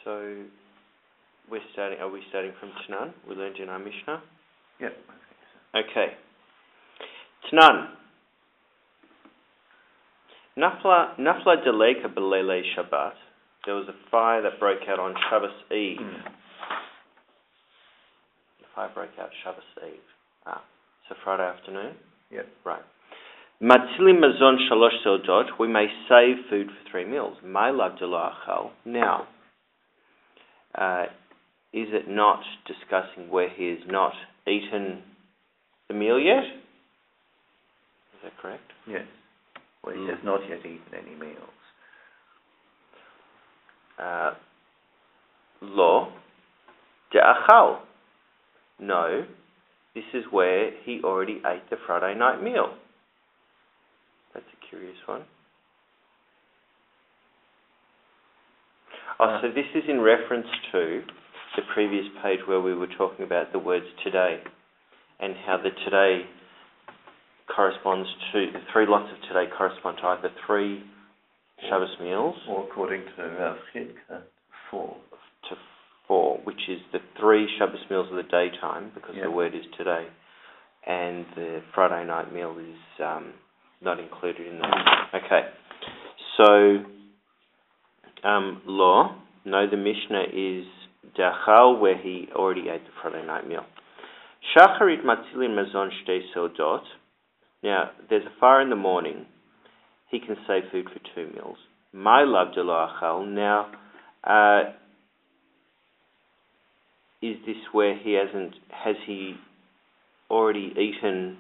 So are we starting from Tanan? We learned in our Mishnah? Yep, I think so. Okay. Tanan. Nafla deleka belele Shabbat. There was a fire that broke out on Shabbos Eve. The fire broke out Shabbos Eve. So Friday afternoon? Yep. Right. Matzili mazon shalosh seldot. We may save food for 3 meals. Ma'alav de lo achal. Now, is it not discussing where he has not eaten the meal yet? Is that correct? Yes. Well, he has not yet eaten any meals. Lo de achal. No, this is where he already ate the Friday night meal. That's a curious one. So this is in reference to the previous page where we were talking about the words today and how the today corresponds to, the 3 lots of today correspond to either 3 Shabbos meals or according to Rav Chidka, 4. To 4, which is the 3 Shabbos meals of the daytime, because the word is today, and the Friday night meal is not included in that. Okay, so law, no, the Mishnah is dachal, where he already ate the Friday night meal. Shacharit matzilin mazon shtei seldot. Now, there's a fire in the morning. He can save food for 2 meals. Ma'alav de lo achal. Now, is this where has he already eaten,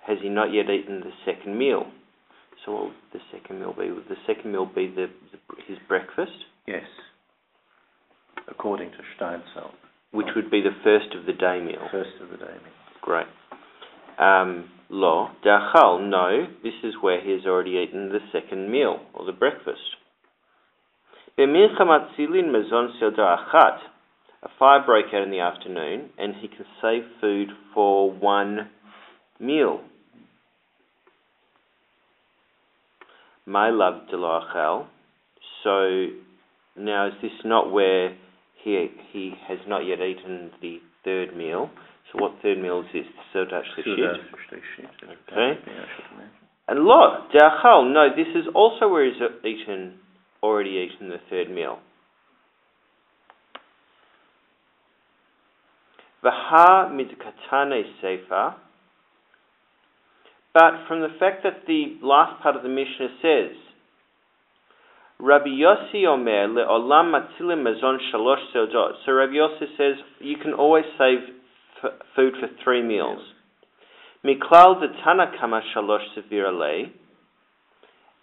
has he not yet eaten the second meal? So what would the second meal be? Would the second meal be his breakfast? Yes. According to Steinsaltz. Which would be the first of the day meal. First of the day meal. Great. Lo, dachal, no, this is where he has already eaten the second meal, or the breakfast. B'mincha matzilin mazon selda achat. A fire broke out in the afternoon, and he can save food for 1 meal. Ma'alav de lo achal. So now, is this not where he has not yet eaten the 3rd meal? So what 3rd meal is this? Seudat Shlishit. Okay. And lo, de'achal. No, this is also where he's already eaten the 3rd meal. V'ha midkatane sefer. But from the fact that the last part of the Mishnah says, Rabbi Yossi Omer le'olam matzilim mazon shalosh seldot. So Rabbi Yossi says you can always save food for 3 meals. Miklal the Tanakama shalosh sevir alei.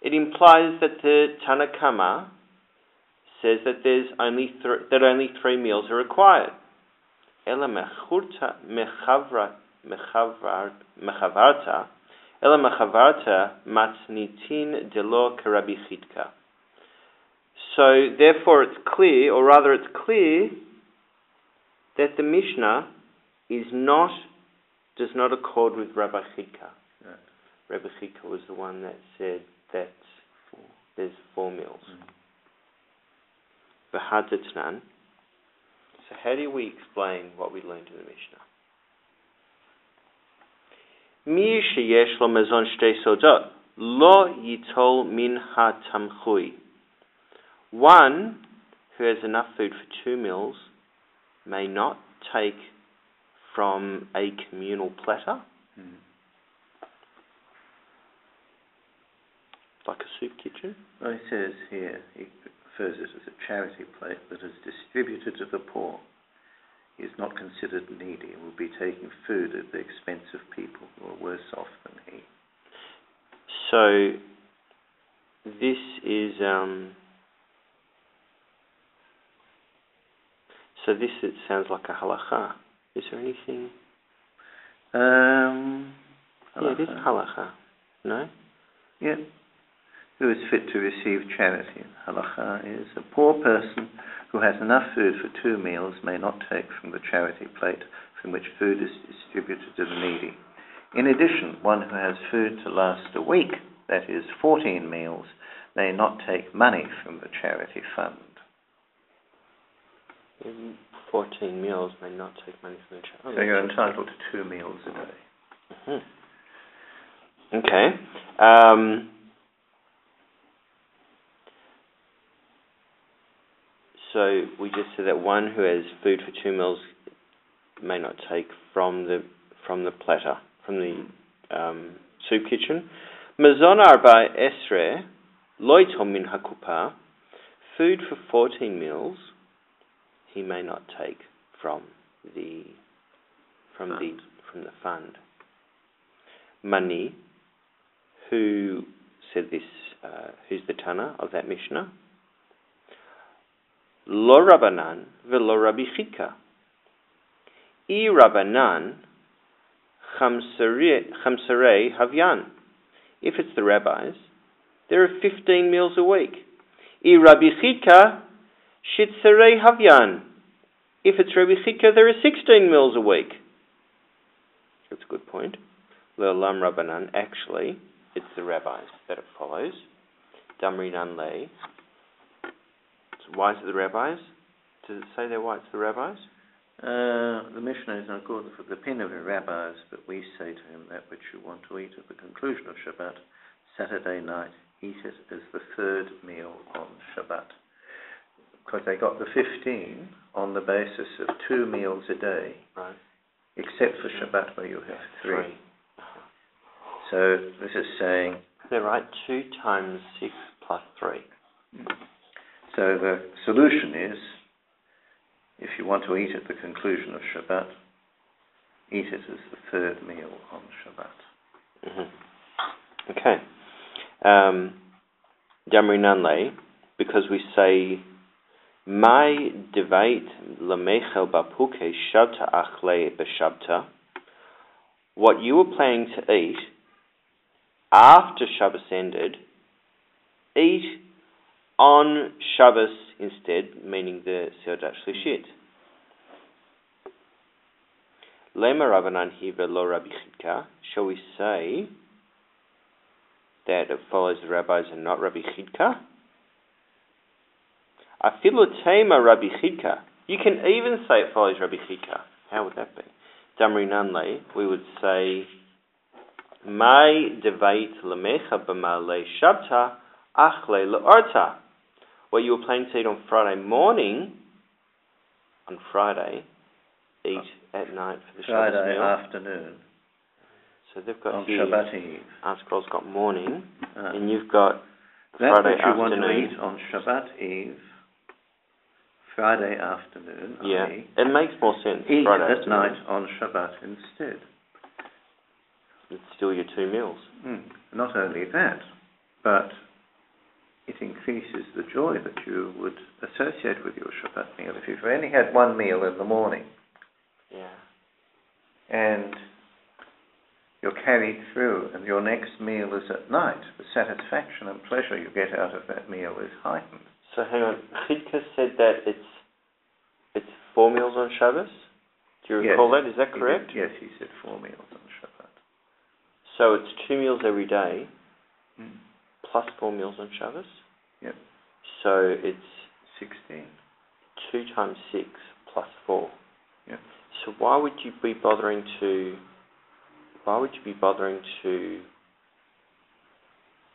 It implies that the Tanakama says that there's only only 3 meals are required. Ela mechavarta matnitin delo karabi chidka. So therefore it's clear, or rather it's clear, that the Mishnah does not accord with Rabbi Chidka. Right. Rabbi Chidka was the one that said that there's 4 meals. V'hadatnan. So how do we explain what we learned in the Mishnah? Mi sheyesh lo mezon shtei sodot lo yitol min ha-tamchui. One who has enough food for 2 meals may not take from a communal platter, like a soup kitchen. Well, he says here, he refers it as a charity plate that is distributed to the poor. He is not considered needy and will be taking food at the expense of people who are worse off than he. So this is it sounds like a halacha. Is there anything? Yeah, it is halacha. No? Yeah. Who is fit to receive charity? Halacha is a poor person who has enough food for 2 meals may not take from the charity plate from which food is distributed to the needy. In addition, one who has food to last a week, that is 14 meals, may not take money from the charity fund. 14 meals may not take money from the child. So you're entitled to 2 meals a day. Mm-hmm. Okay. So we just said that one who has food for 2 meals may not take from the platter, from the soup kitchen. Mazon arba esre loitom min hakupa. Food for 14 meals he may not take from the fund. Mani, who said this? Who's the Tana of that Mishnah? Lo Rabbanan velo Rabbi Chidka. I Rabbanan chamsarei havyan. If it's the rabbis, there are 15 meals a week. I Rabbi Chidka shitzarei havyan. If it's Rabbi Chidka, there are 16 meals a week. That's a good point. Le'olam Rabbanan. Actually, it's the rabbis that it follows. Damri nan le. Why is it the rabbis? Does it say there why it's the rabbis? The Mishnah is not good for the opinion of the rabbis, but we say to him that which you want to eat at the conclusion of Shabbat, Saturday night, eat it as the third meal on Shabbat. Because they got the 15 on the basis of 2 meals a day, right, except for Shabbat where you have 3. So this is saying... They're right, 2 times 6 plus 3. So the solution is, if you want to eat at the conclusion of Shabbat, eat it as the third meal on Shabbat. Mm-hmm. Okay. Damri nanle, because we say, Mai devait lamechel bapuke shabta achle b'shabta. What you were planning to eat after Shabbos ended, eat on Shabbos instead, meaning the Seudat Shlishit. Lema Rabbanan hiva lo Rabbi Chidka. Shall we say that it follows the rabbis and not Rabbi Chidka? Afilu tema Rabbi Chidka. You can even say it follows Rabbi Chidka. How would that be? Damri nanle, we would say, Mai devait lemecha b'malei shabta achle le'orta. What you were planning to eat on Friday morning, on Friday, eat at night for the Shabbos meal. Friday afternoon. So they've got on here, Shabbat Eve. our scroll's got morning, and you've got That's Friday what you afternoon. want to eat on Shabbat Eve, Friday afternoon. Yeah, it makes more sense. Eat Friday at afternoon. night on Shabbat instead. It's still your 2 meals. Not only that, but it increases the joy that you would associate with your Shabbat meal. If you've only had 1 meal in the morning, and you're carried through, and your next meal is at night, the satisfaction and pleasure you get out of that meal is heightened. So hang on, Chidka said that it's 4 meals on Shabbos? Do you recall that? Is that correct? Yes, he said 4 meals on Shabbat. So it's 2 meals every day, plus 4 meals on Shabbos? Yep. So it's 16. 2 times 6 plus 4. Yep. So why would you be bothering to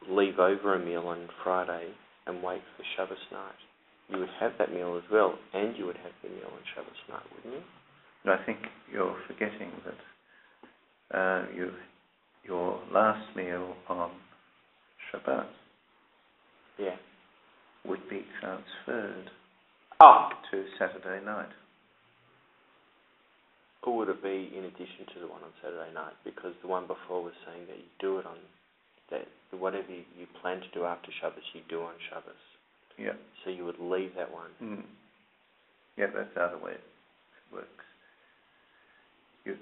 leave over a meal on Friday and wait for Shabbos night? You would have that meal as well, and you would have the meal on Shabbos night, wouldn't you? No, I think you're forgetting that your last meal on Shabbat would be transferred to Saturday night. Or would it be in addition to the one on Saturday night? Because the one before was saying that you do it on that whatever you plan to do after Shabbos, you do on Shabbos. Yeah. So you would leave that one. Yeah, that's the other way it works.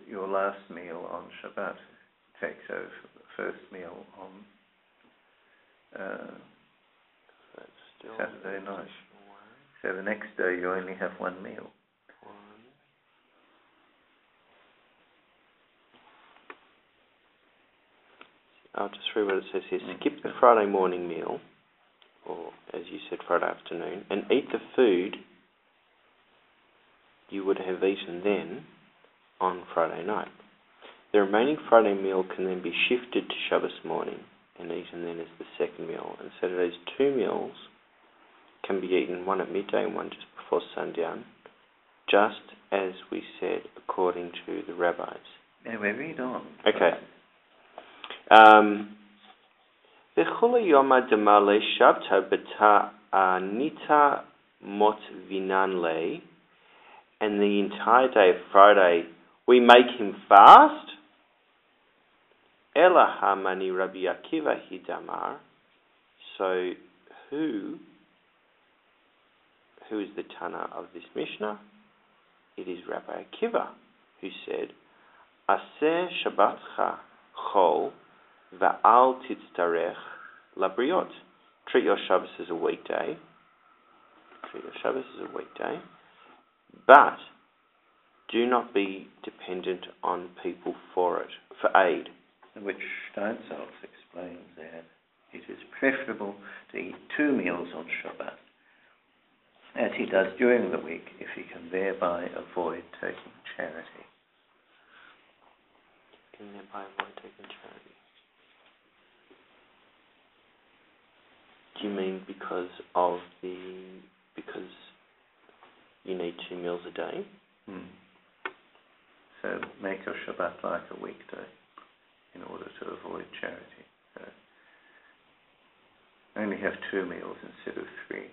Your last meal on Shabbat takes over the first meal on Saturday night. So the next day you only have 1 meal. I'll just read what it says here. Skip the Friday morning meal, or as you said, Friday afternoon, and eat the food you would have eaten then on Friday night. The remaining Friday meal can then be shifted to Shabbos morning and eaten then as the second meal. And Saturday's two meals can be eaten, one at midday and one just before sundown, just as we said according to the rabbis. Yeah, we read on. Okay. V'chol yoma demale shabta b'ta'anita mot vinan le, and the entire day of Friday we make him fast. Ela hamani Rabbi Akiva hidamar. So who is the Tana of this Mishnah? It is Rabbi Akiva, who said, Aseh Shabbatcha chol va'al titztarech labriot. Treat your Shabbos as a weekday. But do not be dependent on people for aid. Which Steinsaltz explains that it is preferable to eat 2 meals on Shabbat, as he does during the week, if he can thereby avoid taking charity. Do you mean because you need 2 meals a day? So make your Shabbat like a weekday in order to avoid charity. So only have 2 meals instead of 3.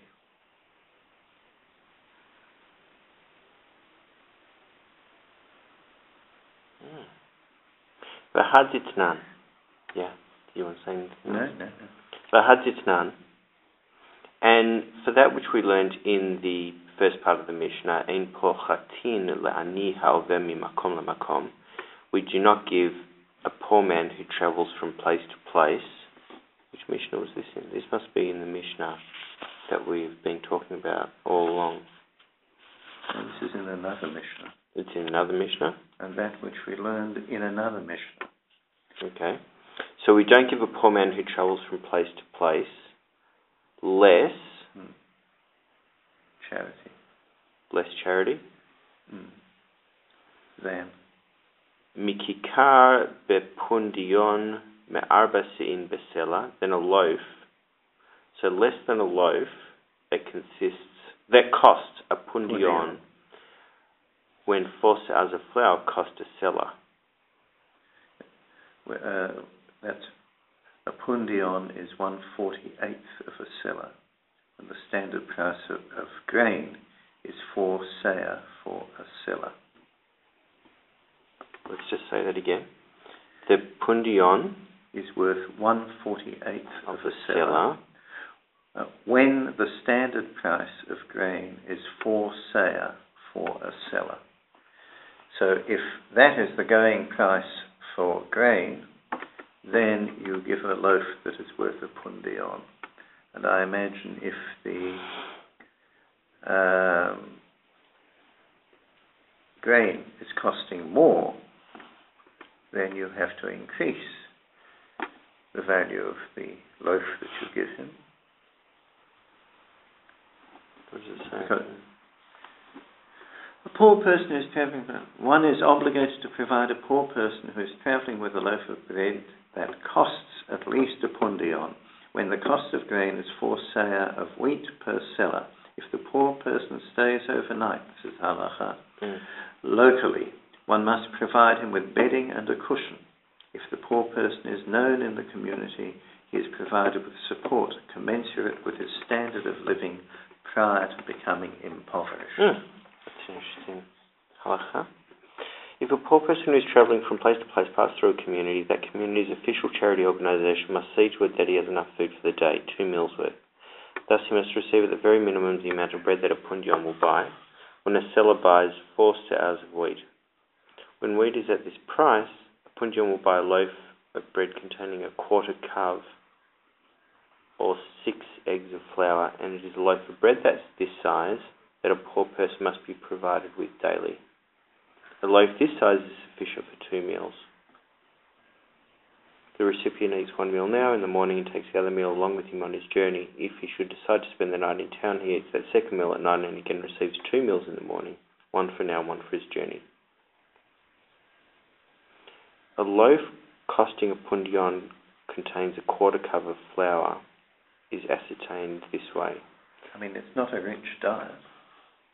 V'haditnan. Yeah. Do you want to say anything? No. V'haditnan. And for that which we learned in the first part of the Mishnah, Ein po chatin le'ani ha'oveh mimakom lemakom, we do not give a poor man who travels from place to place. Which Mishnah was this in? This must be in the Mishnah that we've been talking about all along. And this is in another Mishnah. It's in another Mishnah? And that which we learned in another Mishnah. Okay. So we don't give a poor man who travels from place to place less charity. Less charity? Than Mikikar bepundion me'arba se'in besela, than a loaf. So less than a loaf that costs a pundion when 4 seahs of flour cost a selah. That's a pundion is 1/48 of a selah, and the standard price of grain is 4 seah for a selah. Let's just say that again. The pundion is worth 1/48 of a selah. When the standard price of grain is 4 seah for a selah. So if that is the going price for grain, then you give a loaf that is worth a pundion. And I imagine if the grain is costing more, then you have to increase the value of the loaf that you give him. What does it say? Because a poor person who is traveling, one is obligated to provide a poor person who is traveling with a loaf of bread that costs at least a pundion, when the cost of grain is 4 seah of wheat per selah. If the poor person stays overnight, this is halacha, locally, one must provide him with bedding and a cushion. If the poor person is known in the community, he is provided with support commensurate with his standard of living prior to becoming impoverished. That's interesting. Halacha. If a poor person who is travelling from place to place passes through a community, that community's official charity organisation must see to it that he has enough food for the day, 2 meals worth. Thus he must receive at the very minimum the amount of bread that a pundion will buy, when a seller buys 4 seahs of wheat. When wheat is at this price, a pundion will buy a loaf of bread containing a quarter kav, or 6 eggs of flour, and it is a loaf of bread that's this size that a poor person must be provided with daily. A loaf this size is sufficient for 2 meals. The recipient eats 1 meal now in the morning and takes the other meal along with him on his journey. If he should decide to spend the night in town, he eats that second meal at night and again receives 2 meals in the morning. one for now, one for his journey. A loaf costing a pundion contains a quarter cup of flour is ascertained this way. I mean, it's not a rich diet.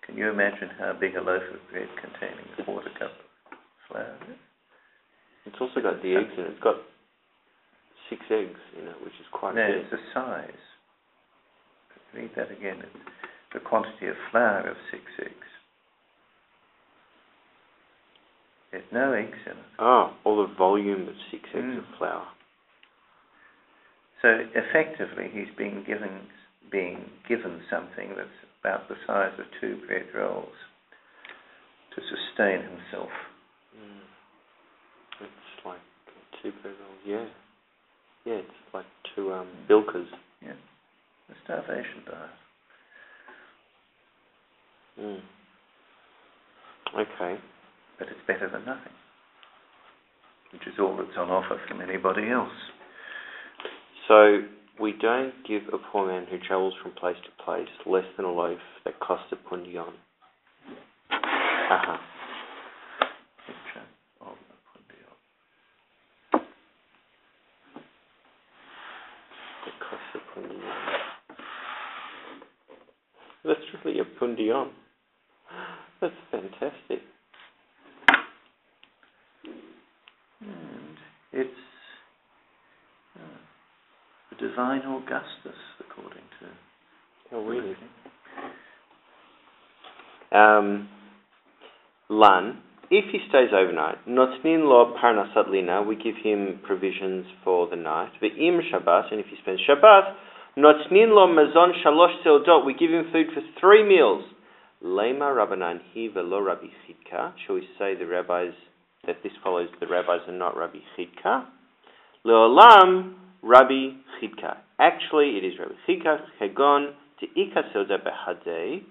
Can you imagine how big a loaf of bread containing a quarter cup of flour is? It's also got the eggs in it. It's got 6 eggs in it, which is quite big. It's the size. Read that again. It's the quantity of flour of 6 eggs. There's no eggs in it. Oh, all the volume of 6 eggs of flour. So effectively, he's being given something that's about the size of 2 bread rolls to sustain himself. It's like 2 bread rolls. Yeah. Yeah, it's like 2 bilkers. Yeah, a starvation diet. Okay. But it's better than nothing, which is all that's on offer from anybody else. So we don't give a poor man who travels from place to place less than a loaf that costs a pundion. Picture of a pundion. That costs a pundion. That's really a pundion. That's fantastic. And it's the divine Augustus, according to... Oh, really? Lan, if he stays overnight, notnin lo parnasat lina, we give him provisions for the night. Ve'im Shabbos, and if he spends Shabbat, notnin lo mazon shalosh seudot, we give him food for 3 meals. Lema Rabbanan hi velo Rabbi Chidka. Shall we say the rabbis that this follows the rabbis and not Rabbi Chidka? Leolam Rabbi Chidka. Actually, it is Rabbi Chidka. Hegon te'ika seuda behadei.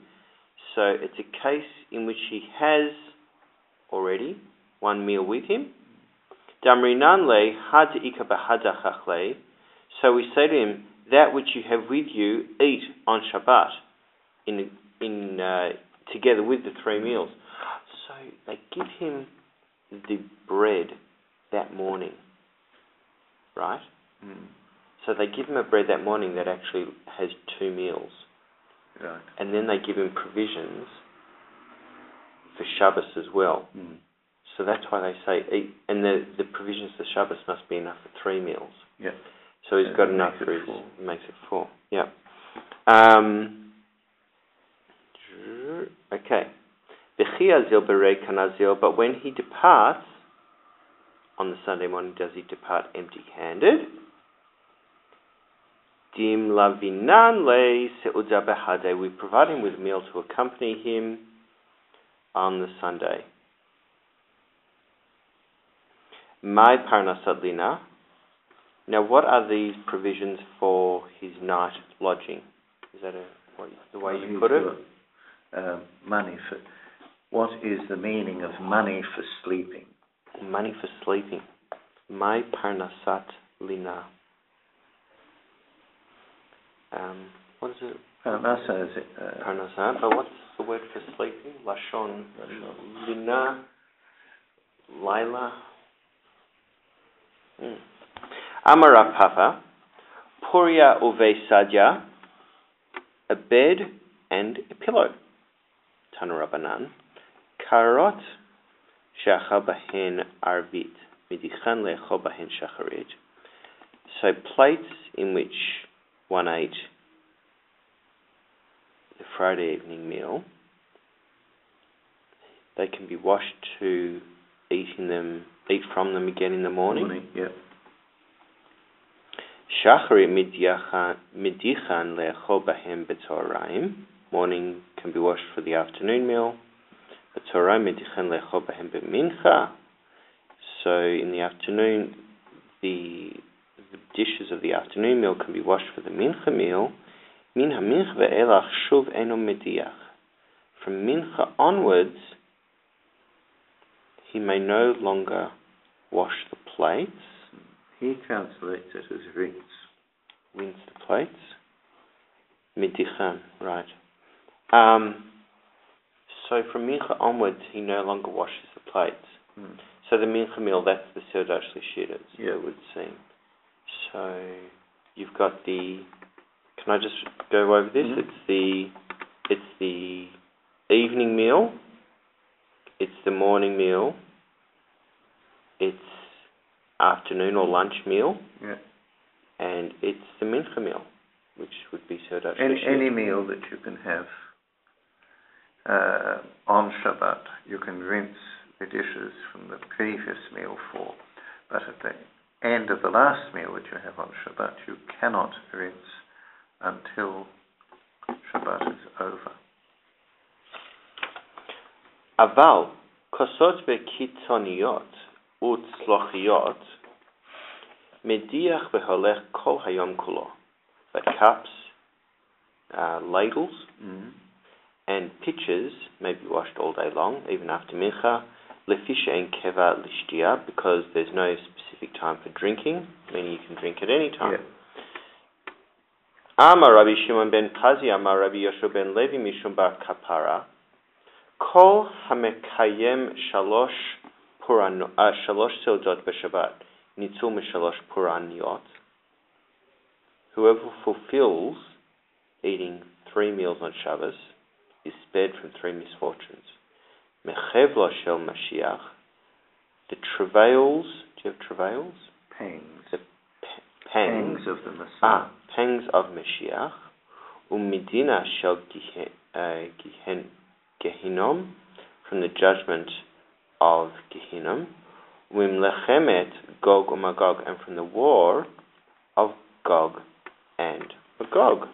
So it's a case in which he has already 1 meal with him. Damrinan le had te'ika behada chachle. So we say to him, that which you have with you, eat on Shabbat together with the 3 meals. So they give him the bread that morning, right? So they give him a bread that morning that actually has 2 meals. Right. And then they give him provisions for Shabbos as well. So that's why they say eat. And the provisions for Shabbos must be enough for 3 meals. Yeah. So he's got enough for his... It makes it 4. Yeah. Okay. But when he departs on the Sunday morning, does he depart empty-handed? Dim lavinan le seuda behade. We provide him with a meal to accompany him on the Sunday. My parnasat lina. Now, what are these provisions for his night lodging? Is that the way you put it? Money for... What is the meaning of money for sleeping? Money for sleeping. My parnasat lina. What is it? Parnasa is it? Parnasa. But what's the word for sleeping? Lashon. Lina. Laila. Amara Papa. Puria uve sadya. A bed and a pillow. Tanurabanan. Karot. Shacha bahen arvit. Midichan lecho bahen shacharit. So plates in which one ate the Friday evening meal, they can be washed to eat from them again in the morning. Shacharit midichan lecho bahen betzoraim. Morning can be washed for the afternoon meal. Betzoraim midichan lecho bahen bemincha. So in the afternoon, the dishes of the afternoon meal can be washed for the mincha meal. Min ha-mincha ve'elach shuv eno mediach. From mincha onwards, he may no longer wash the plates. He translates it as rinse. Rinse the plates. Midichan, right. So from Mincha onwards, he no longer washes the plates. So the Mincha meal, that's the Seudat Shlishitas, it would seem. So you've got the... Can I just go over this? It's the evening meal, it's the morning meal, it's afternoon or lunch meal, and it's the Mincha meal, which would be Seudat Shlishitas. Any meal that you can have on Shabbat, you can rinse the dishes from the previous meal for, but at the end of the last meal that you have on Shabbat, you cannot rinse until Shabbat is over. Aval, kosot bekitzoniot utzlochiot, mediach beholech kol hayom kulo. But cups, ladles, and pitchers may be washed all day long, even after mincha. Lefisha and keva lishtia, because there's no specific time for drinking, meaning you can drink at any time. Amar Rabbi Shimon ben Pazi, Amar Rabbi Yoshua ben Levi mishum bar kapara, kol hamekayem shalosh seudot b'Shabbat, nitzul mishalosh puraniot. Whoever fulfills eating 3 meals on Shabbos is spared from 3 misfortunes. Mechevla shel Mashiach, the travails. Do you have travails? Pangs. The pangs of the Messiah. Pangs of Mashiach. Umidina shel Gehinnom, from the judgment of Gehinnom. Umlechemet Gog uMagog, and from the war of Gog and Magog.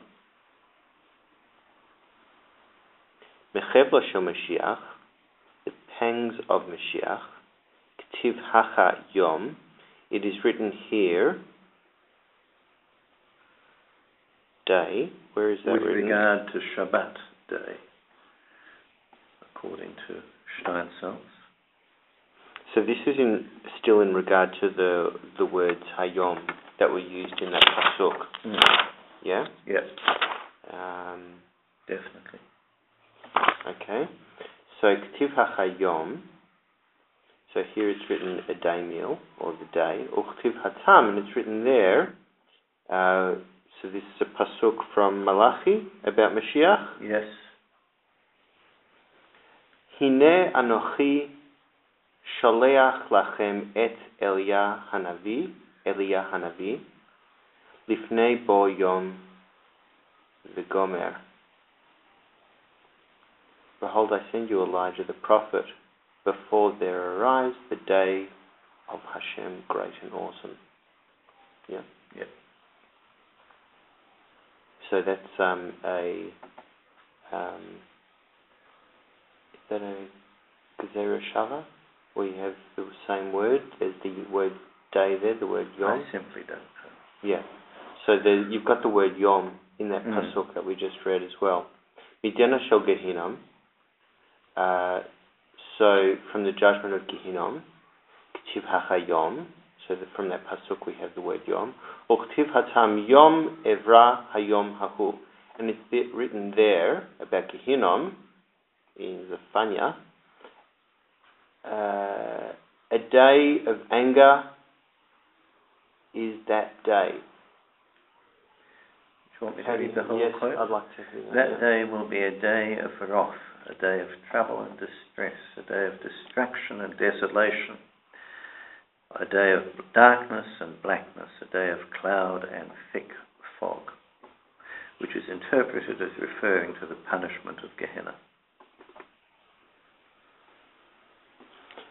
Mechevla shel Mashiach, the pangs of Mashiach. Ktiv hacha yom, it is written here, day. Where is that written? With regard to Shabbat day, according to Steinsaltz. So this is still in regard to the words hayom that were used in that pasuk. Yeah? Yes. Definitely. Okay. So Ktiv HaChayom, so here it's written a day meal, or the day, or Ktiv HaTam, and it's written there, so this is a pasuk from Malachi about Mashiach. Yes. Hine anochi sholeach lachem et Eliah Hanavi, lifnei bo yom v'gomer. Behold, I send you Elijah the prophet before there arrives the day of Hashem, great and awesome. Yeah? Yep. So that's is that a Gezerah Shava, where you have the same word as the word day there, the word Yom? I simply don't know. Yeah. So you've got the word Yom in that pasuk that we just read as well. Midena shel Gehinnom. So from the judgment of Gehinnom, Ktiv HaChayom, so from that pasuk we have the word Yom, or Ktiv HaTam Yom Evra Hayom Hahu, and it's written there about Gehinnom in the Fanya, a day of anger is that day. Do you want me to read the whole quote? Yes, I'd like to hear that day will be a day of wrath, a day of trouble and distress, a day of distraction and desolation, a day of darkness and blackness, a day of cloud and thick fog, which is interpreted as referring to the punishment of Gehenna.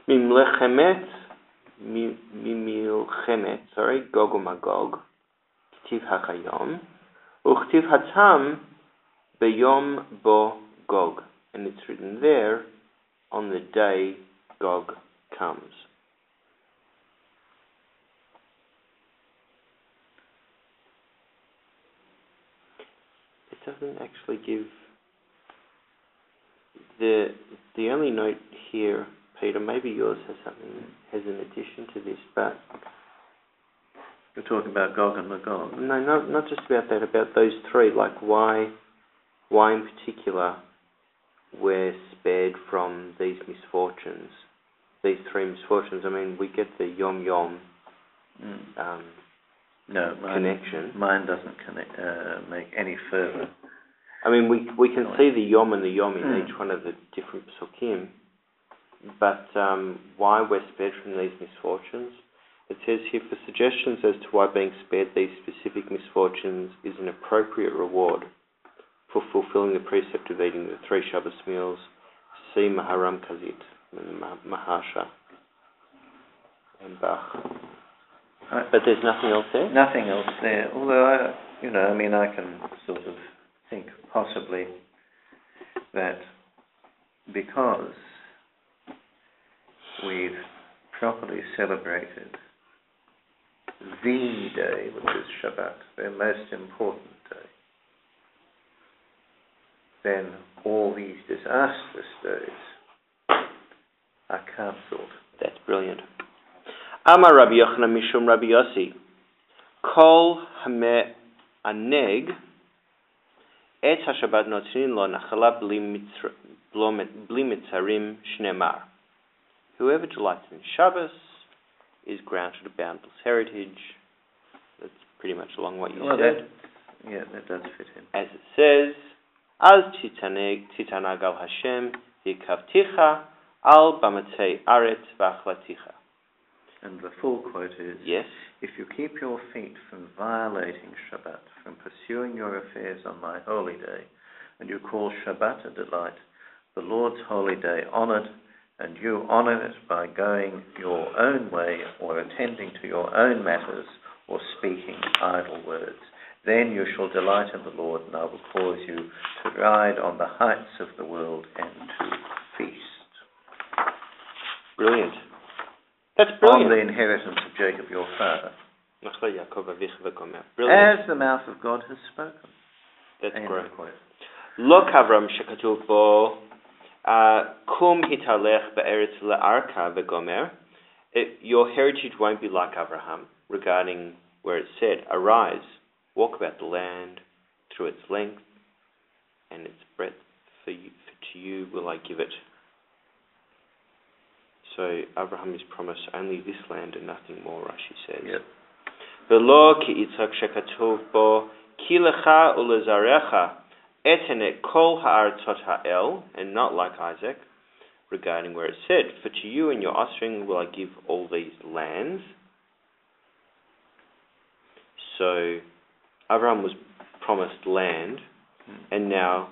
Mimilchemet, Gog uMagog, Ktiv HaChayom, Uktiv HaTam Beyom Bo Gog, and it's written there on the day Gog comes. It doesn't actually give the only note here, Peter, maybe yours has an addition to this, but you're talking about Gog and Magog? No, not just about that, about those three, like why in particular we're spared from these misfortunes, these three misfortunes? I mean, we get the Yom Yom connection. Mine doesn't make any further. I mean, we can see the Yom and the Yom in each one of the different psukim, but why we're spared from these misfortunes? It says here, for suggestions as to why being spared these specific misfortunes is an appropriate reward for fulfilling the precept of eating the 3 Shabbos meals, see Maharam Kazit, Mahasha, and Bach. But there's nothing else there? Nothing else there. Although, I can sort of think possibly that because we've properly celebrated the day, which is Shabbat, the most important day, then all these disastrous days are cancelled. That's brilliant. Amar Rabbi Yochanan Mishum Rabbi Yossi, Kol Hame Aneg Et HaShabbat Notrin Lo Nachala Bli Mitzarim Shnemar. Whoever delights in Shabbos is granted a boundless heritage. That's pretty much along what you said. That does fit in. As it says, Az Titanag al Hashem Yikavticha al Bamatei Aretz V'achlaticha. And the full quote is, yes, if you keep your feet from violating Shabbat, from pursuing your affairs on my holy day, and you call Shabbat a delight, the Lord's holy day honored, and you honor it by going your own way or attending to your own matters or speaking idle words, then you shall delight in the Lord, and I will cause you to ride on the heights of the world and to feast. Brilliant. That's brilliant. On the inheritance of Jacob your father. Brilliant. As the mouth of God has spoken. That's great. Lo kavram shekatuv bo kum hitalech be'eretz le'arka ve'gomer. Your heritage won't be like Abraham regarding where it said, arise, walk about the land through its length and its breadth, for to you will I give it. So Abraham is promised only this land and nothing more, Rashi says. V'lo ki Yitzchak shekatuv bo ki lecha ulezarecha etenet kol ha'artzot ha'el, and not like Isaac, regarding where it said, for to you and your offspring will I give all these lands. So Abraham was promised land, and now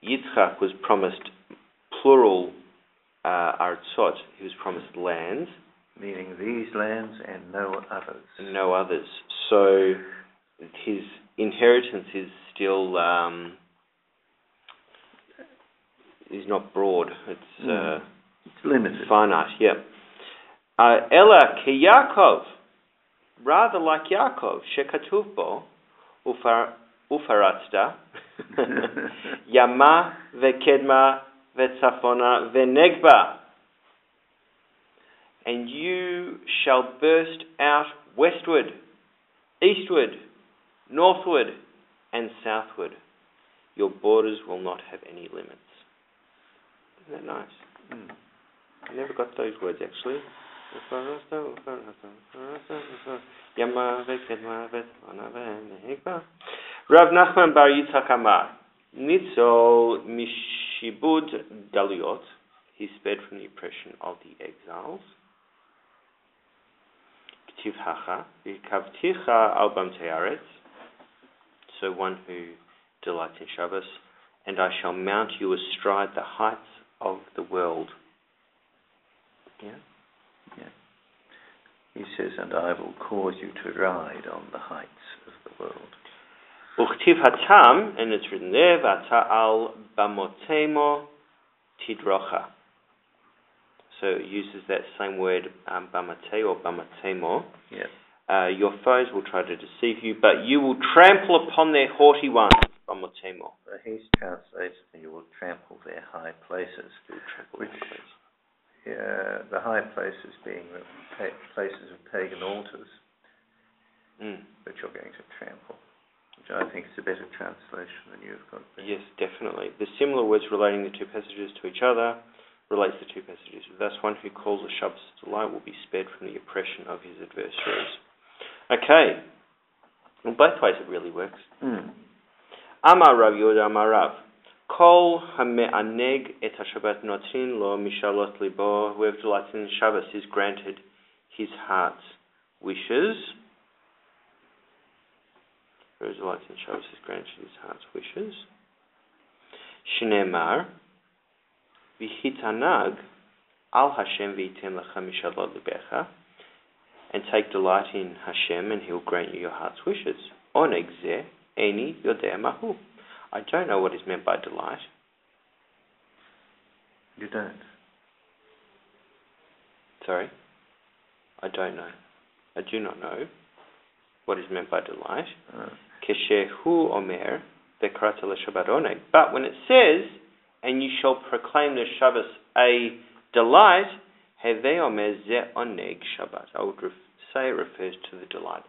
Yitzchak was promised plural artzot. He was promised lands, meaning these lands and no others. And no others. So his inheritance is still is not broad. It's limited, finite. Yeah. Ela ke Yaakov, rather like Yaakov, shekatuv bo ufaratzta yama vekedma vetzafona venegba, and you shall burst out westward, eastward, northward, and southward. Your borders will not have any limits. Isn't that nice? I never got those words actually. Rav Nachman bar Yitzchak Amar, Nitzol Mishibud Galiot, he spared from the oppression of the exiles. Ktiv Hacha, Vikavticha al Bamtei Aretz, so one who delights in Shabbos, and I shall mount you astride the heights of the world. Yeah? He says, and I will cause you to ride on the heights of the world. Uchtiv Hatam, and it's written there, Vata al Bamotemo Tidrocha. So it uses that same word, Bamate or Bamatemo. Your foes will try to deceive you, but you will trample upon their haughty ones. Bamotemo. So he's translated, you will trample their high places. The high places being the places of pagan altars, which you're going to trample. I think it's a better translation than you've got there. Yes, definitely. The similar words relating the two passages to each other relates the two passages. Thus, one who calls a Shabbos delight will be spared from the oppression of his adversaries. Okay. Well, both ways it really works. Amar Rav Yehuda Amar Rav. Kol hame'aneg et haShabbat notrin lo mishalot libo. Whoever delights in Shabbos is granted his heart's wishes. Whoever delights in Shabbos is granted his heart's wishes. Shneimar v'hitanag al Hashem v'yitem lecha mishalot libecha. And take delight in Hashem, and He will grant you your heart's wishes. Oneg zeh eni yodeh mahu. I don't know what is meant by delight. You don't? Sorry? I don't know. I do not know what is meant by delight. Keshehu omer vekarata leShabbat oneg. But when it says, and you shall proclaim the Shabbos a delight, hevei omer zeh oneg Shabbat. I would say it refers to the delight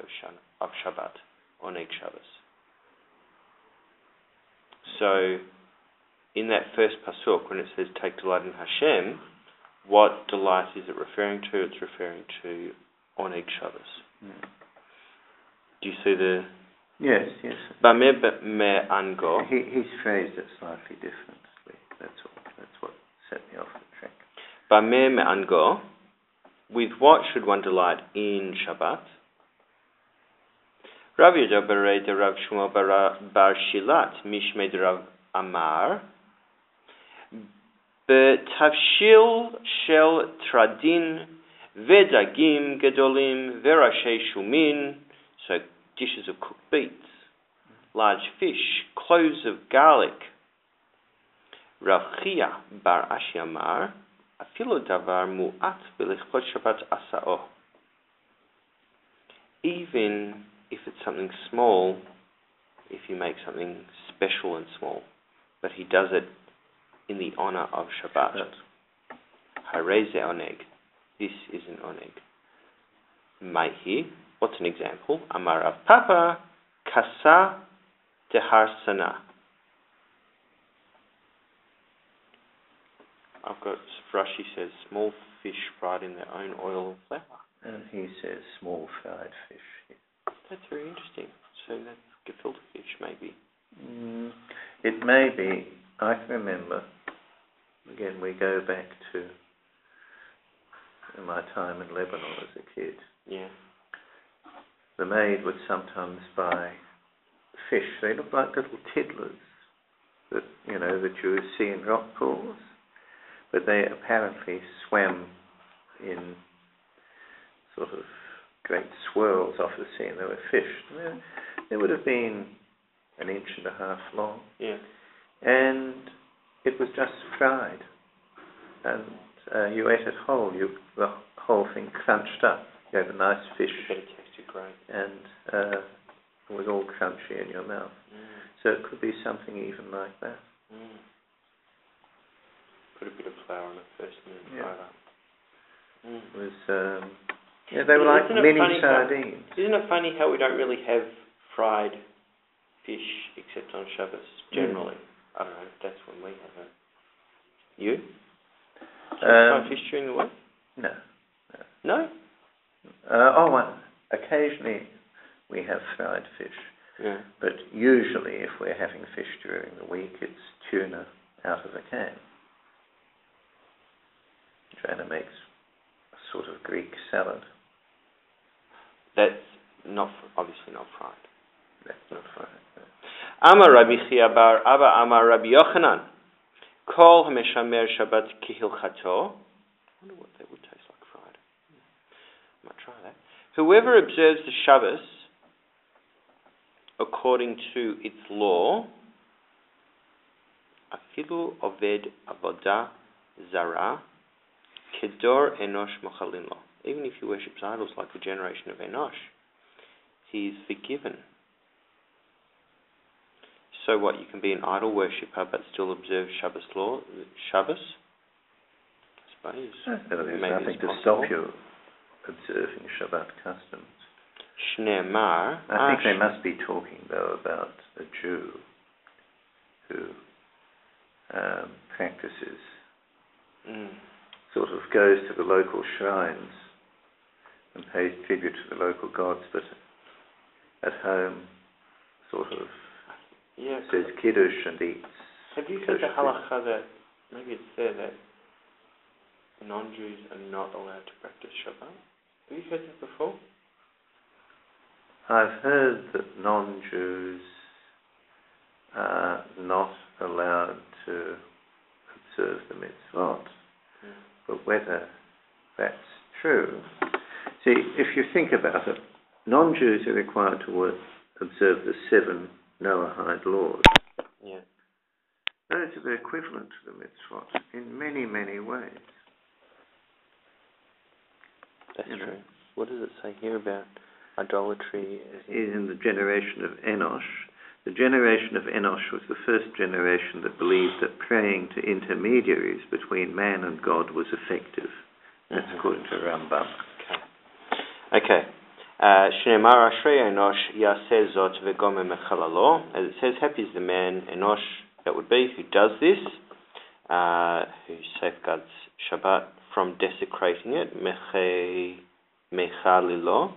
of Shabbat, oneg Shabbos. So, in that first pasuk, when it says take delight in Hashem, what delight is it referring to? It's referring to oneg Shabbos. Do you see the... Yes. Bameh me'ango. He's phrased it slightly differently. That's all. That's what set me off the track. Bameh me'ango. With what should one delight in Shabbat? Rav Yehuda bar de Rav Shmuel bar Shilat mishmei de Rav Amar betavshil shel tradin vedagim gedolim verashei shumin. So dishes of cooked beets, large fish, cloves of garlic. Rav Chia bar Ashi Amar afilu davar mu'at v'lechot Shabbat asa'o. Even if it's something small, if you make something special and small, but he does it in the honor of Shabbat. Harei ze oneg. This is an oneg. Maihi. What's an example? Amar Rav Papa kasa deharsana. I've got Rashi says small fish fried in their own oil and flour. And he says small fried fish. That's very interesting. So that's gefilte fish, maybe. It may be. I can remember. Again, we go back to my time in Lebanon as a kid. Yeah. The maid would sometimes buy fish. They look like little tiddlers that you would see in rock pools, but they apparently swam in sort of great swirls off the sea, and they were fish. They would have been 1.5 inches long. Yeah. And it was just fried. And you ate it whole. The whole thing crunched up. You had a nice fish. It tasted great. And it was all crunchy in your mouth. So it could be something even like that. Put a bit of flour on it first and then fry it up. It was... they were like mini sardines. Isn't it funny how we don't really have fried fish except on Shabbos, generally? I don't know, that's when we have it. You? Fried fish during the week? No. No? Occasionally we have fried fish. Yeah. But usually if we're having fish during the week, it's tuna out of a can. Joanna makes a sort of Greek salad. That's obviously not fried. That's not fried. No. Amar Rabbi Chia bar Abba Amar Rabbi Yochanan. Kol hameshamer Shabbat kihilchato. I wonder what that would taste like fried. I might try that. Whoever observes the Shabbos according to its law, afilu oved avodah zara kedor enosh mochalin lo. Even if he worships idols like the generation of Enosh, he is forgiven. So what, you can be an idol worshipper but still observe Shabbos law? Shabbos? I suppose. There's nothing to stop you observing Shabbat customs. Shneemar. I think they must be talking, though, about a Jew who practices, sort of goes to the local shrines and pays tribute to the local gods, but at home sort of says kiddush and eats. Have you heard the halacha that, maybe it's there, that non-Jews are not allowed to practice Shabbat? Have you heard that before? I've heard that non-Jews are not allowed to observe the mitzvot, but whether that's true. See, if you think about it, non-Jews are required to observe the 7 Noahide laws. Yeah. Those are the equivalent to the mitzvot in many, many ways. That's true. What does it say here about idolatry? In the generation of Enosh, the generation of Enosh was the first generation that believed that praying to intermediaries between man and God was effective. That's according to Rambam. Okay. Shneemar Ashrei Enosh Yaseh Zot V'Gomeh Mechalalo. As it says, happy is the man, Enosh, that would be, who does this, who safeguards Shabbat from desecrating it. Mechalilo.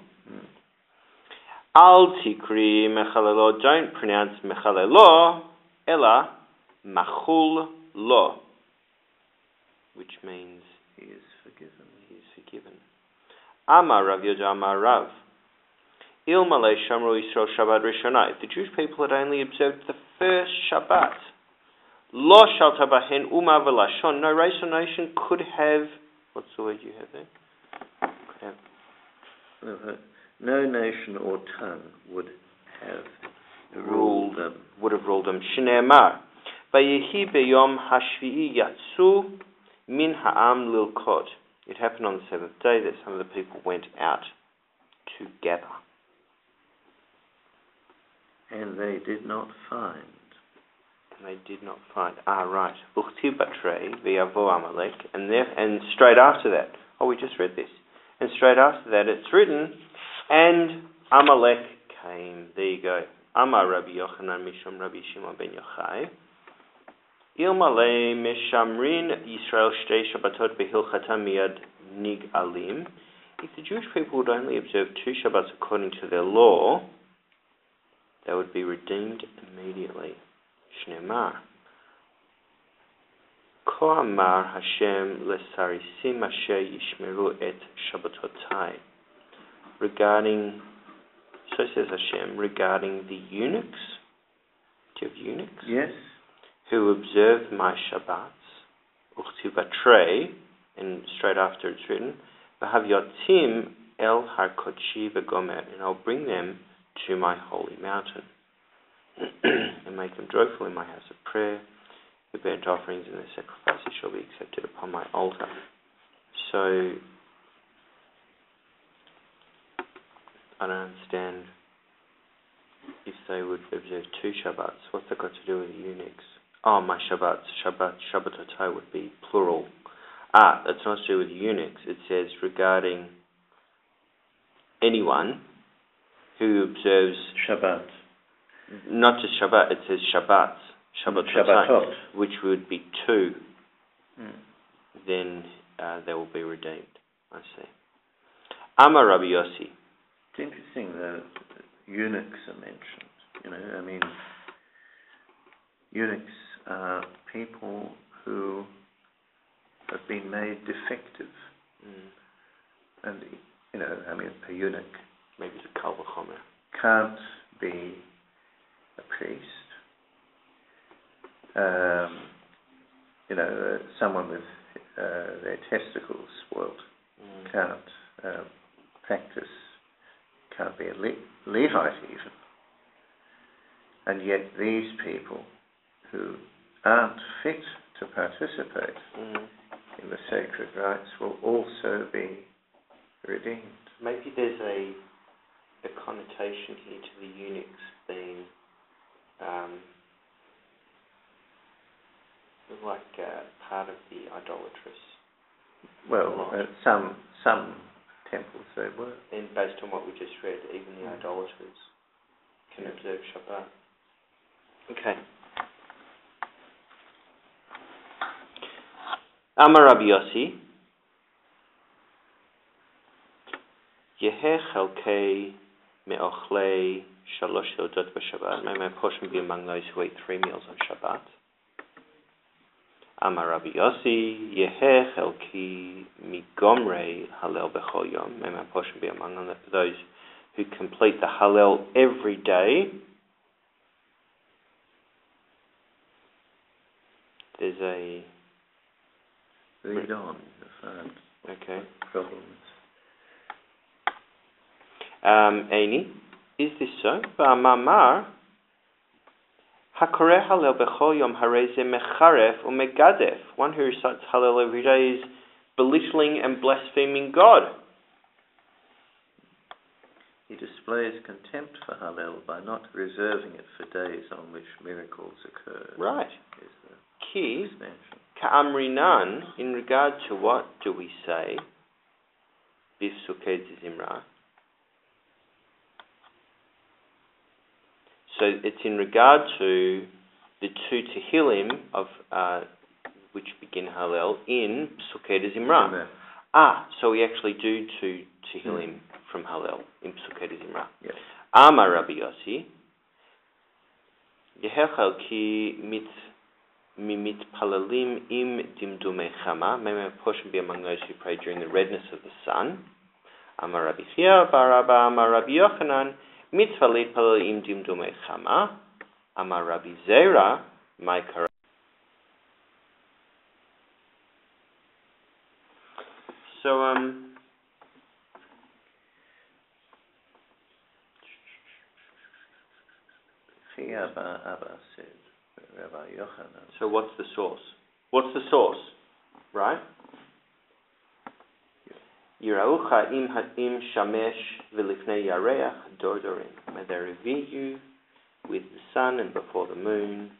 Al Tikri Mechalelo. Don't pronounce Mechalelo, Ella Machul Lo, which means he is forgiven. He is forgiven. Amar Rav Yoda Amar Rav. Ilmale Shamru Yisrael Shabbat Rishonah. If the Jewish people had only observed the first Shabbat, Lo Shalta Bahen Uma V'Lashon. No race or nation could have. What's the word you have there? Could have. No nation or tongue would have ruled them. Would have ruled them. Shneemar. Vayehi beyom hashvi'i yatsu min ha'am lilkod. It happened on the 7th day that some of the people went out to gather. And they did not find. Right. Uchti batre v'yavo Amalek. And straight after that, we just read this. And straight after that it's written, and Amalek came. There you go. Amar Rabbi Yochanan Mishum Rabbi Shimon ben Yochai. Ilmale Meshamrin Yisrael Shtei Shabbatot Behilchata Miyad Nig Alim. If the Jewish people would only observe 2 Shabbats according to their law, they would be redeemed immediately. Shneemar. Ko Amar Hashem Lesarisim Asher Yishmeru Et Shabbatotai. Regarding, so says Hashem, regarding the eunuchs. Do you have eunuchs? Yes. Who observe my Shabbats, Uchti Batre, and straight after it's written, V'hav Yotzim El Har Kodshi V'Gomer, and I'll bring them to my holy mountain, and make them joyful in my house of prayer. The burnt offerings and the sacrifices shall be accepted upon my altar. So, I don't understand if they would observe 2 Shabbats. What's that got to do with the eunuchs? My Shabbats, Shabbatotai would be plural. That's not to do with eunuchs. It says regarding anyone who observes Shabbat. Not just Shabbat, it says Shabbats. Shabbatot, which would be 2. Then they will be redeemed. I see. Amar Rabbi Yossi. It's interesting that eunuchs are mentioned. Eunuchs are people who have been made defective. And, a eunuch, maybe the Kal V'chomer, can't be a priest. Someone with their testicles spoiled can't practice, can't be a Levite even. And yet these people who aren't fit to participate in the sacred rites will also be redeemed. Maybe there's a connotation here to the eunuchs being part of the idolatrous. Well, some temples they were. And based on what we just read, even the idolaters can observe Shabbat. Okay. Amar Rabbi Yossi, Yeheh chelkei me'ochlei shalosh seudot b'Shabbat. May my portion be among those who eat 3 meals on Shabbat. Amar Rabbi Yossi, Yeheh chelki migomrei halel b'chol yom. May my portion be among those who complete the Hallel every day. There's a... Read on, the front. Okay. Problems. Aini, is this so? V'amamar, hakoreh Hallel b'chol yom harei ze mecharef u'megadef. One who recites Hallel every day is belittling and blaspheming God. He displays contempt for Hallel by not reserving it for days on which miracles occur. Right. Is the Ki expansion. ka'amrinan, in regard to what do we say? Bif Sukkot Zimra. So it's in regard to the 2 Tehillim of which begin Hallel in Sukkot Zimra. So we actually do 2 Tehillim from Hallel in Sukkot Zimra. Yes. Amar Rabbi Yossi, Yehechal ki mimit palalim im dimdumei chama. May my portion be among those who pray during the redness of the sun. Amar Rabbi Chia bar Abba Amar Rabbi Yochanan, mitzvah leitpalel im dimdumei chama. Amar Rabbi Zera, my kara. So Abba said, Rabbi Yochanan. So what's the source? What's the source? Right? Yiraucha im shamesh v'lifnei yareach dor dorim. May they revere you with the sun and before the moon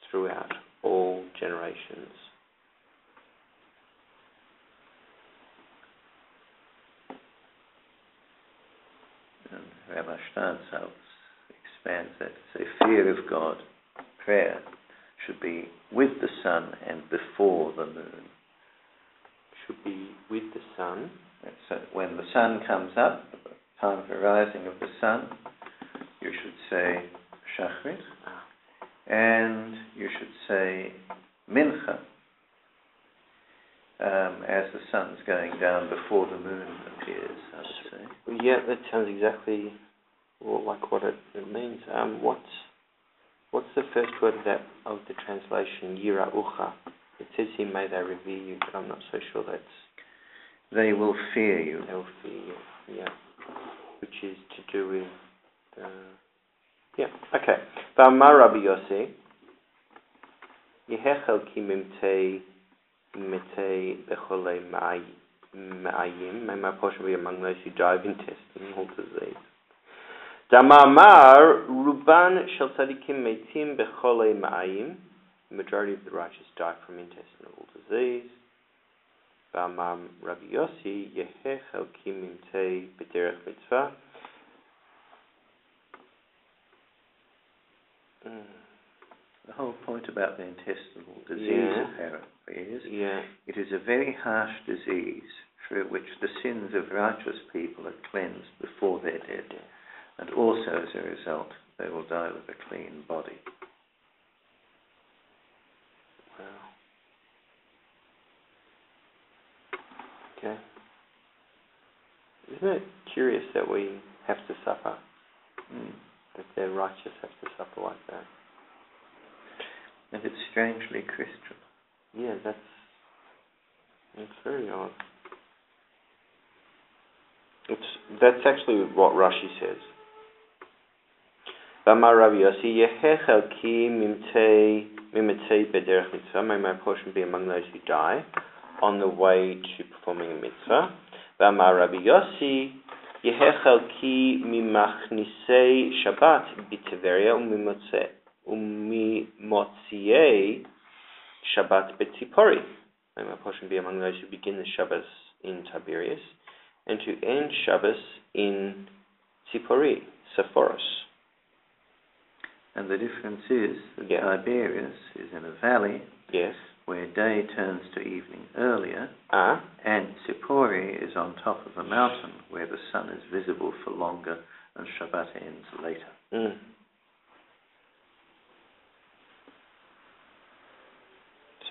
throughout all generations. And Rabbi Steinsaltz expands that to say fear of God, prayer, should be with the sun and before the moon. Should be with the sun. So when the sun comes up, the time for rising of the sun, you should say Shachrit, and you should say Mincha, as the sun's going down before the moon appears, I would say. Yeah, that sounds exactly like what it means. What's the first word of the translation? Yiraucha. It says here, may they revere you, but I'm not so sure that's... They will fear you. They will fear you, yeah. Which is to do with... yeah, okay. V'amar Rabbi Yossi, Yehechel ki mimtei becholei ma'ayim. May my portion be among those who die of intestinal disease. Damamar ruban shel tzadikim meitim becholei ma'ayim. The majority of the righteous die from intestinal disease. V'amar Rabbi Yossi, Yehechel ki mimtei b'derech mitzvah. The whole point about the intestinal disease, apparently, is it is a very harsh disease through which the sins of righteous people are cleansed before they're dead. And also, as a result, they will die with a clean body. Wow. Okay. Isn't it curious that we have to suffer? That the righteous have to suffer like that? And it's strangely Christian. Yeah, that's very odd. That's actually what Rashi says. V'amar Rabbi Yossi, Yehechel ki mimtei b'derech mitzvah. May my portion be among those who die on the way to performing a mitzvah. V'amar Rabbi Yossi, Yehechel ki mimachnisei Shabbat b'Tiveria umimotziei Shabbat b'Tzipori. May my portion be among those who begin the Shabbos in Tiberias and to end Shabbos in Sephoros. And the difference is that Yeah. Tiberias is in a valley, Yes. where day turns to evening earlier, Ah. and Sippori is on top of a mountain where the sun is visible for longer and Shabbat ends later. Mm.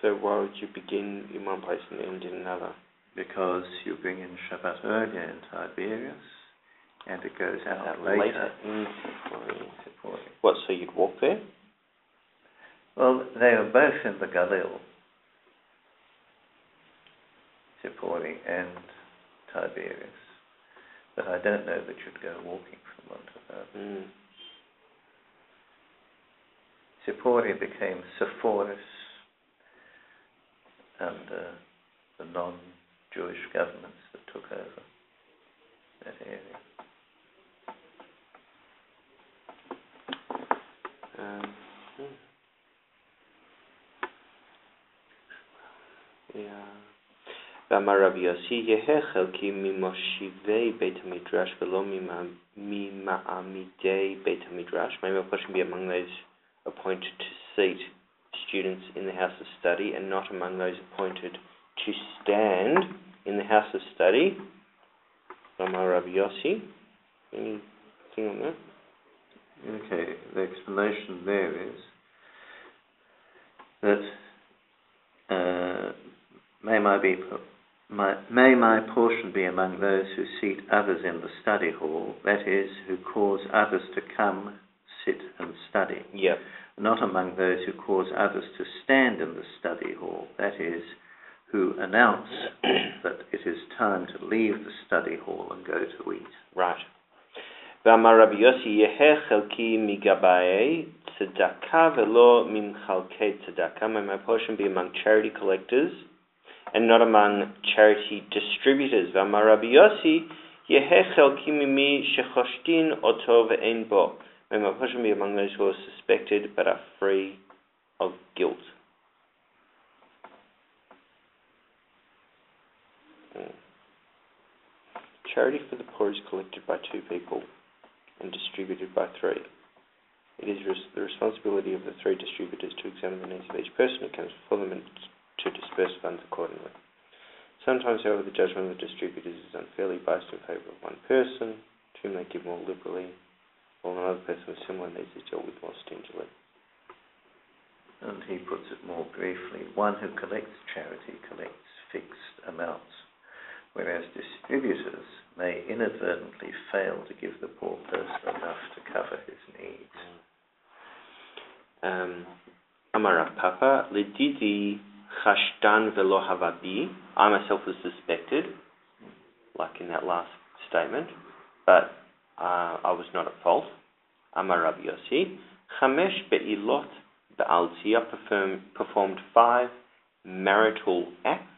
So why would you begin in one place and end in another? Because you bring in Shabbat earlier in Tiberias, and it goes out later in Sippori. What, so you'd walk there? Well, they are both in the Galil, Sippori and Tiberias, but I don't know that you'd go walking from one to the other. Mm. Sippori became Sephoros under the non-Jewish governments that took over that area. ואמר רבי יוסי, יהא חלקי ממושיבי בית המדרש ולא ממעמידי בית המדרש. Maybe a person be among those appointed to seat students in the house of study and not among those appointed to stand in the house of study. Amar Rabbi Yossi. Anything on that? Okay, the explanation there is that may my portion be among those who seat others in the study hall, that is, who cause others to come, sit and study. Yep. Not among those who cause others to stand in the study hall, that is, who announce that it is time to leave the study hall and go to eat. Right. V'amar Rabbi Yossi, yeheh chelki migabai tzedakah velo mimchalkei tzedakah. May my portion be among charity collectors and not among charity distributors. V'amar Rabbi Yossi, yeheh chelki mimi shechoshtin oto ve'en bo. May my portion be among those who are suspected but are free of guilt. Charity for the poor is collected by 2 people and distributed by 3. It is the responsibility of the 3 distributors to examine the needs of each person who comes before them and to disperse funds accordingly. Sometimes, however, the judgment of the distributors is unfairly biased in favour of one person, to whom they give more liberally, while another person with similar needs is dealt with more stingily. And he puts it more briefly, one who collects charity collects fixed amounts, whereas distributors may inadvertently fail to give the poor person enough to cover his needs. Amar Rav Papa, Lididi chashtan velo havabi. I myself was suspected, like in that last statement, but I was not at fault. Amar Rabbi Yossi, Chamesh be'ilot be'altia performed 5 marital acts.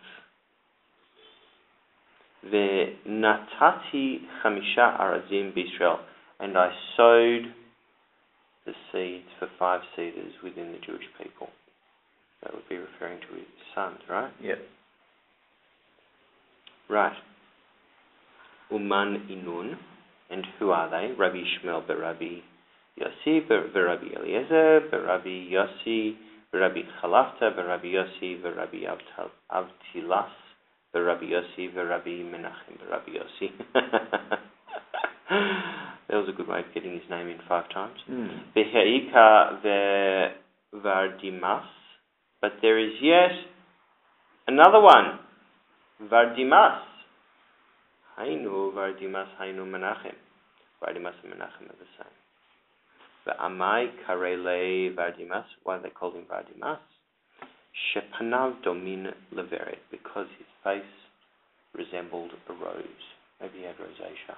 Ve'natati chamisha arazim b'Israel, and I sowed the seeds for 5 cedars within the Jewish people. That would be referring to his sons, right? Yep. Right. Uman inun, and who are they? Rabbi Shmuel be'Rabbi Yossi be'Rabbi Eliezer be'Rabbi Yossi be'Rabbi Chalafta be'Rabbi Yossi be'Rabbi Avtilas be'Rabbi Yossi be'Rabbi Menachem be'Rabbi Yossi. That was a good way of getting his name in 5 times. Be'Heika ve'Vardimas, but there is yet another one. Vardimas. Hainu Vardimas, Hainu Menachem. Vardimas and Menachem are the same. Ve'amai karele Vardimas. Why are they called him Vardimas? Shepanav domin leveret, because his face resembled a rose. Maybe he had rosacea.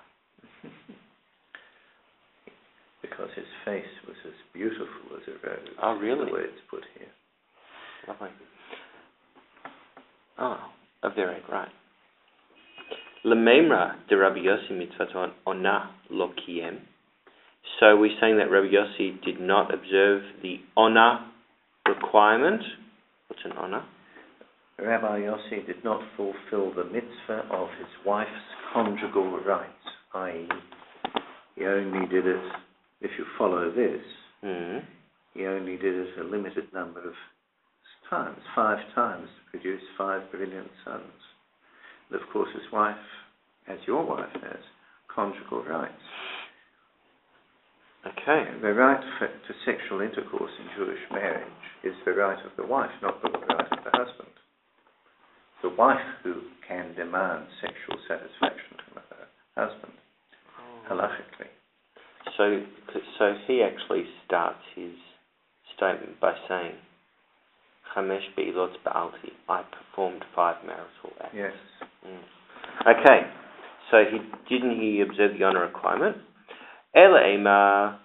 Because his face was as beautiful as a rose. Oh, really? The words put here. Lovely. Oh, a very right. Lememra de Rabbi Yossi mitzvot ona lo kiem. So we're saying that Rabbi Yossi did not observe the ona requirement. What's an ona? Rabbi Yossi did not fulfill the mitzvah of his wife's conjugal rights, i.e., he only did it, if you follow this, he only did it a limited number of times, 5 times, to produce 5 brilliant sons. And of course his wife, as your wife has, conjugal rights. Okay. The right to sexual intercourse in Jewish marriage is the right of the wife, not the right of the husband. The wife who can demand sexual satisfaction from her husband, halachically. So he actually starts his statement by saying, Chamesh be'ilot ba'alti, I performed 5 marital acts. Yes. Okay, so didn't he observe the honor requirement? Ela ema,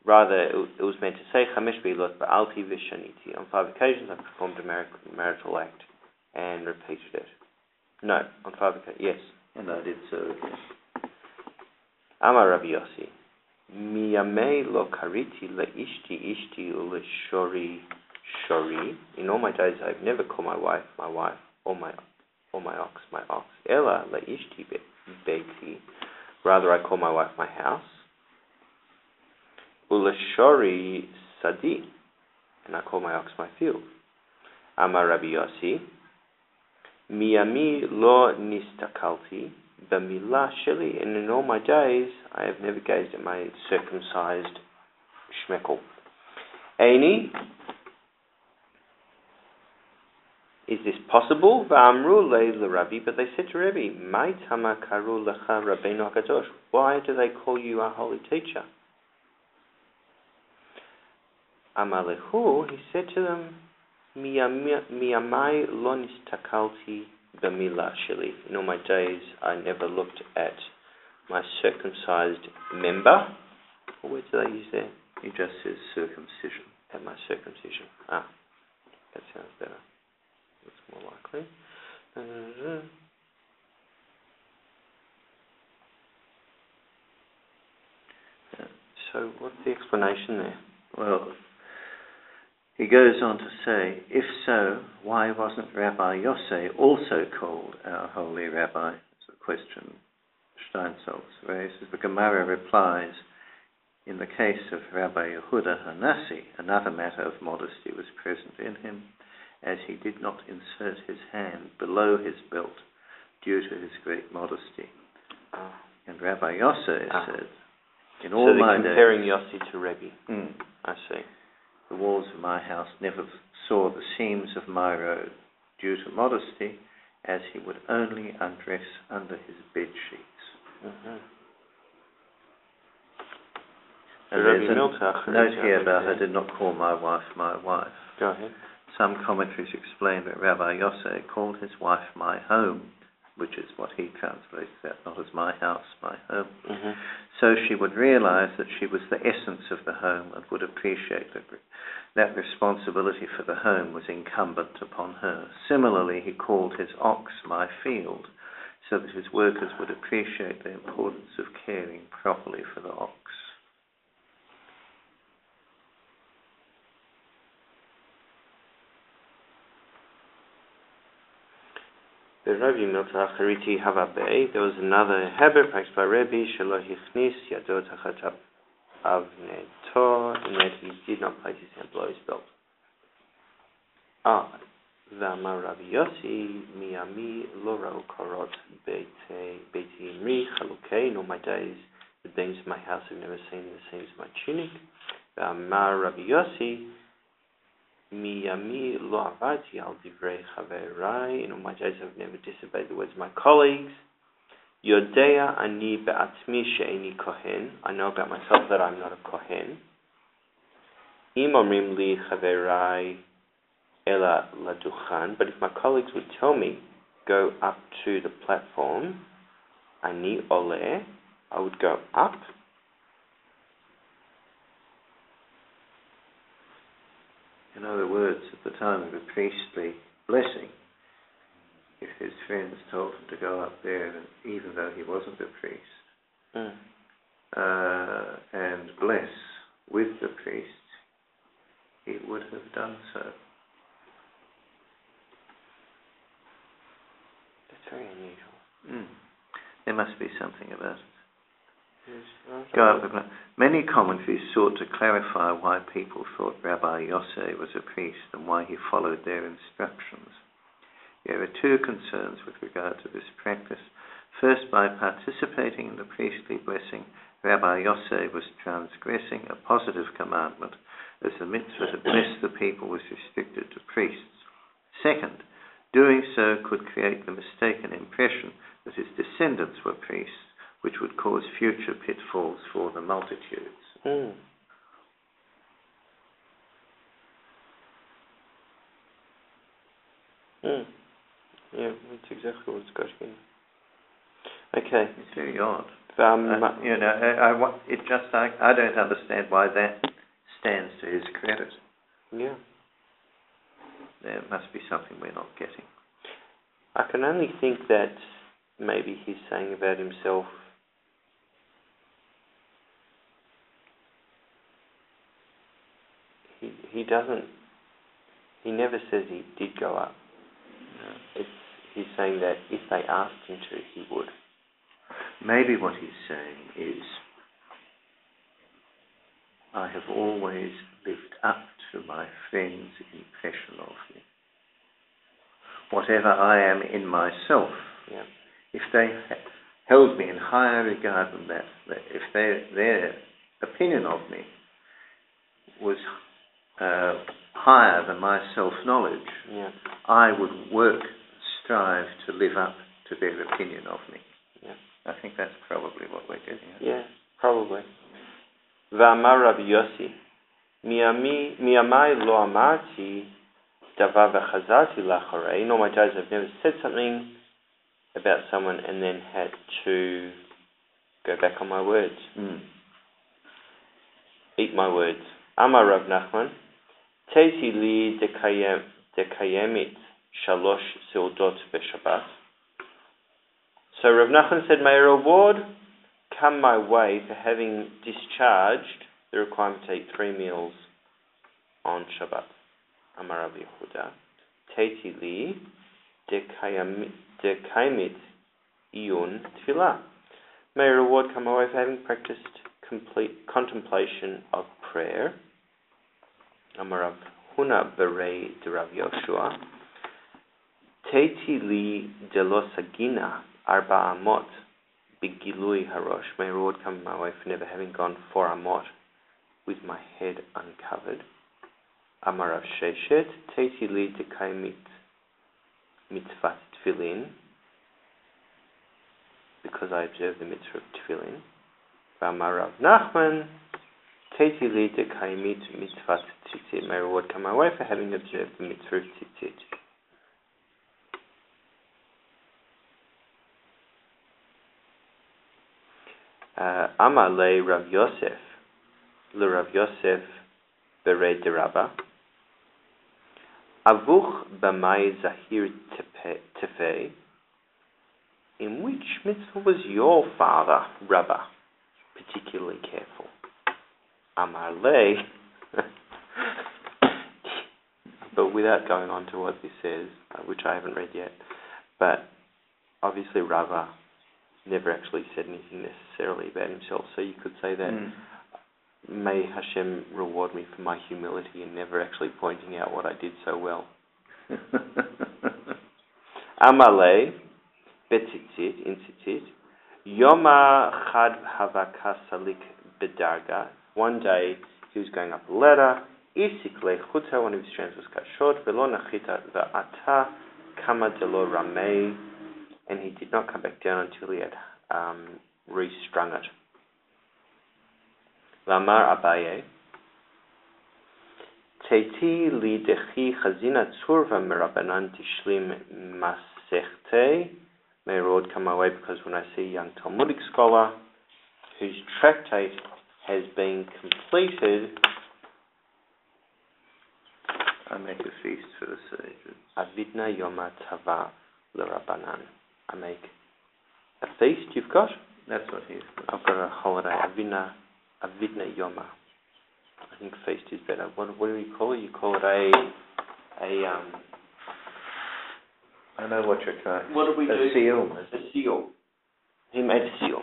rather it was meant to say, Chamesh be'ilot ba'alti v'shaniti. On 5 occasions I performed a marital act and repeated it. No, on 5 occasions, yes. And I did so again. Amar Rabbi Yossi, miyamei lo kariti ishti uleshori shori. In all my days I've never called my wife, or my ox, my ox. Ela ishti beiti. Rather I call my wife my house. Uleshori sadi. And I call my ox my field. Amar Rabbi Yossi, miyami lo nistakalti b'milah sheli, and in all my days I have never gazed at my circumcised shmekel. Eini, is this possible? V'amru le'Rabbi, but they said to Rabbi, Mai tama karu lecha Rabbeinu HaKadosh, why do they call you our holy teacher? Amalehu, he said to them, Miyamai lo nistakalti b'milah sheli. In all my days, I never looked at my circumcised member. What words do they use there? He just says circumcision. At my circumcision. Ah, that sounds better. Looks more likely. So, what's the explanation there? Well, he goes on to say, if so, why wasn't Rabbi Yossi also called our holy rabbi? It's a question Steinsaltz raises. The Gemara replies, in the case of Rabbi Yehuda Hanassi, another matter of modesty was present in him, as he did not insert his hand below his belt due to his great modesty. And Rabbi Yossi said, in all my days... So they're comparing Yossi to Rebbe. I see. The walls of my house never saw the seams of my robe due to modesty, as he would only undress under his bed sheets. And there's a note here about I did not call my wife my wife. Go ahead. Some commentaries explain that Rabbi Yossi called his wife my home, which is what he translates that, not as my house, my home. So she would realize that she was the essence of the home and would appreciate that responsibility for the home was incumbent upon her. Similarly, he called his ox my field, so that his workers would appreciate the importance of caring properly for the ox. There was another habit practiced by Rebbe, Shelo Hichnis Yado Tachat Avneto, in that he did not place his hand below his belt. V'amar Rabbi Yossi, Miami lo ra'u korot beiti imri chalukei. In all my days, the beams of my house have never seen the seams of my tunic. V'amar Rabbi Yossi, Miyami lo avati al divrei chaverai. In all my days I've never disobeyed the words of my colleagues. Yodea ani be'atmi she'eni kohen. I know about myself that I'm not a kohen. Im omrim li chaverai ela laduchan. But if my colleagues would tell me, go up to the platform, ani ole, I would go up. In other words, at the time of the priestly blessing, if his friends told him to go up there, even though he wasn't a priest, and bless with the priest, he would have done so. It's very unusual. There must be something about it. Yes. Many commentaries sought to clarify why people thought Rabbi Yossi was a priest and why he followed their instructions. There are two concerns with regard to this practice. First, by participating in the priestly blessing, Rabbi Yossi was transgressing a positive commandment, as the mitzvah to bless the people was restricted to priests. Second, doing so could create the mistaken impression that his descendants were priests, which would cause future pitfalls for the multitudes. Yeah, that's exactly what it's got here. Okay. It's very odd. I don't understand why that stands to his credit. Yeah. There must be something we're not getting. I can only think that maybe he's saying about himself, he never says he did go up. No. He's saying that if they asked him to, he would. Maybe what he's saying is, I have always lived up to my friends' impression of me. Whatever I am in myself, if they held me in higher regard than that if their opinion of me was higher than my self-knowledge, I would strive to live up to their opinion of me. I think that's probably what we're getting at. Yeah, probably. V'amar Rabbi Yossi, mi'amai lo amarti davar v'chazarti lacharei. In all my days I've never said something about someone and then had to go back on my words. Eat my words. Amar Rav Nachman, teiti li dekayemit shalosh seudot v'shabbat. So Rav Nachman said, may a reward come my way for having discharged the requirement to eat 3 meals on Shabbat. Amar Rabbi Yehuda, teiti li dekayemit iyun tefillah. May a reward come my way for having practiced complete contemplation of prayer. Amar Rav Huna berei de Rav Yoshua, teiti li delo sagina arba amot bigilui harosh. May a reward come my way for never having gone 4 amot with my head uncovered. Amar Rav Sheshet, teiti li dekayemit mitzvah tefillin, because I observe the mitzvah of tefillin. Amar Rav Nachman, teiti li dekayemit mitzvah tzitzit. May a reward come my way for having observed the mitzvah of tzitzit. Amar le Rav Yosef, le Rav Yosef berei de Rabba, avuch b'mai zahir tefei. In which mitzvah was your father, Rabba, particularly careful? Amar le, but without going on to what this says, which I haven't read yet, but obviously Rabba never actually said anything necessarily about himself, so you could say that may Hashem reward me for my humility and never actually pointing out what I did so well. Amale betzitzit in tzitzit yoma chad havaka salik bedarga. One day he was going up a ladder. Isik lechuta, one of his strands was cut short. Velo nachita va'ata kama delo ramei, and he did not come back down until he had restrung it. Lamar Abaye, teiti li dechi chazina tzurva merabanan tishlim masechte. May a reward come my way because when I see a young Talmudic scholar whose tractate has been completed, I make a feast for the sages. Avidna Yoma Tava L'Rabanan. I make a feast. You've got? That's what he's got. I've got a holiday. Avidna Yoma. I think feast is better. What do you call it? You call it a I know what you're trying. What did we do? A seal. A seal. He made a seal.